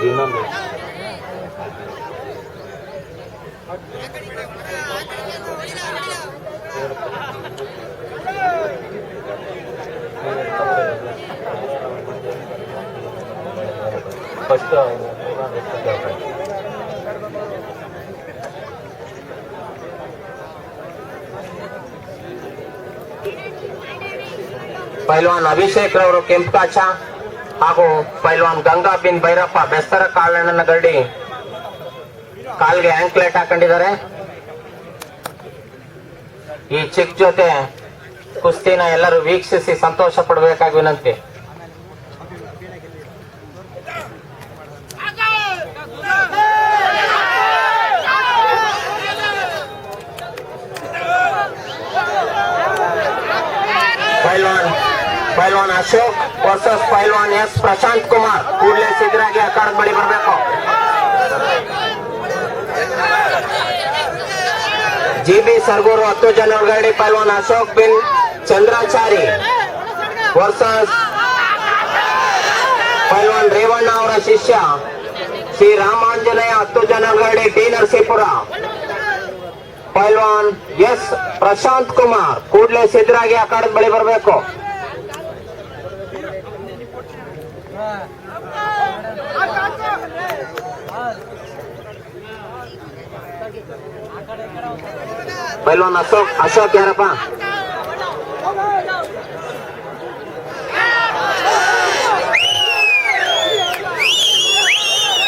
ಇನ್ನೊಂದು ಫಸ್ಟ್ ಪೈಲ್ವಾನ್ ಅಭಿಷೇಕ್ ರವರು ಕೆಂಪಕಾಚ ಹಾಗೂ ಪೈಲ್ವಾನ್ ಗಂಗಾ ಬಿನ್ ಭೈರಪ್ಪ ಬೆಸ್ತರ ಕಾಳಣ್ಣನ ಗರಡಿ ಕಾಲ್ಗೆ ಆಂಕ್ಲೆಟ್ ಹಾಕೊಂಡಿದ್ದಾರೆ. ಈ ಚಿಕ್ಕ ಜೊತೆ ಕುಸ್ತಿನ ಎಲ್ಲರೂ ವೀಕ್ಷಿಸಿ ಸಂತೋಷ ಪಡಬೇಕಾಗಿ ವಿನಂತಿ. ಪೈಲ್ವಾನ್ ಅಶೋಕ್ ವರ್ಸಸ್ ಪೈಲ್ವಾನ್ ಎಸ್ ಪ್ರಶಾಂತ್ ಕುಮಾರ್ ಕೂಡಲೇ ಸಿದ್ಧರಾಗಿ ಅಖಾಡದ ಬಳಿ ಬರಬೇಕು. ಜಿಬಿ ಸರ್ಗೂರು 10 ಜನ ಒಳಗಡೆ ಪೈಲ್ವಾನ್ ಅಶೋಕ್ ಬಿನ್ ಚಂದ್ರಾಚಾರಿ ವರ್ಸಸ್ ಪೈಲ್ವಾನ್ ರೇವಣ್ಣ ಅವರ ಶಿಷ್ಯ ಶ್ರೀ ರಾಮಾಂಜನೇಯ 10 ಜನ ಒಳಗಡೆ ಟಿ ನರಸೀಪುರ. ಪೈಲ್ವಾನ್ ಎಸ್ ಪ್ರಶಾಂತ್ ಕುಮಾರ್ ಕೂಡಲೇ ಸಿದ್ಧರಾಗಿ ಅಖಾಡದ ಬಳಿ ಬರಬೇಕು. ಪೈಲ್ವಾನ್ ಅಶೋಕ್ ಯಾರಪ್ಪ?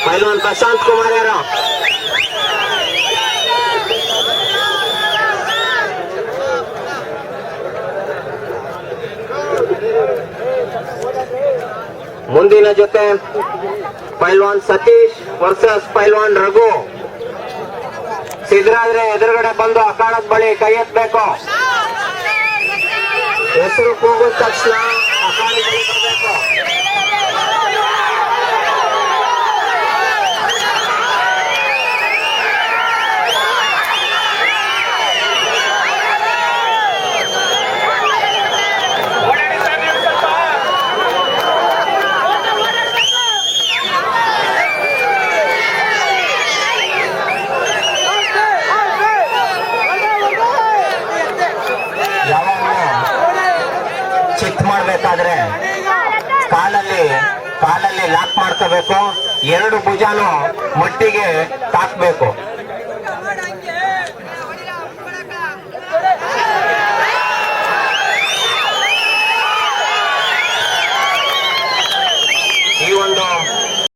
ಪೈಲ್ವಾನ್ ಪ್ರಶಾಂತ್ ಕುಮಾರ್ ಯಾರು? ಮುಂದಿನ ಜೊತೆ ಪೈಲ್ವಾನ್ ಸತೀಶ್ ವರ್ಸಸ್ ಪೈಲ್ವಾನ್ ರಘು. ಸಿದ್ಧರಾದ್ರೆ ಎದುರುಗಡೆ ಬಂದು ಅಖಾಡದ ಬಳಿ ಕೈ ಎತ್ತಬೇಕು. ಹೆಸರು ಕೂಗಿದ ತಕ್ಷಣ ಅಖಾಡದ ಬಳಿ ಬರಬೇಕು. ಮಾಡ್ಬೇಕಾದ್ರೆ ಕಾಲಲ್ಲಿ ಲಾಕ್ ಮಾಡ್ಕೋಬೇಕು. 2 ಭುಜಾನು ಮಟ್ಟಿಗೆ ತಾಕ್ಬೇಕು.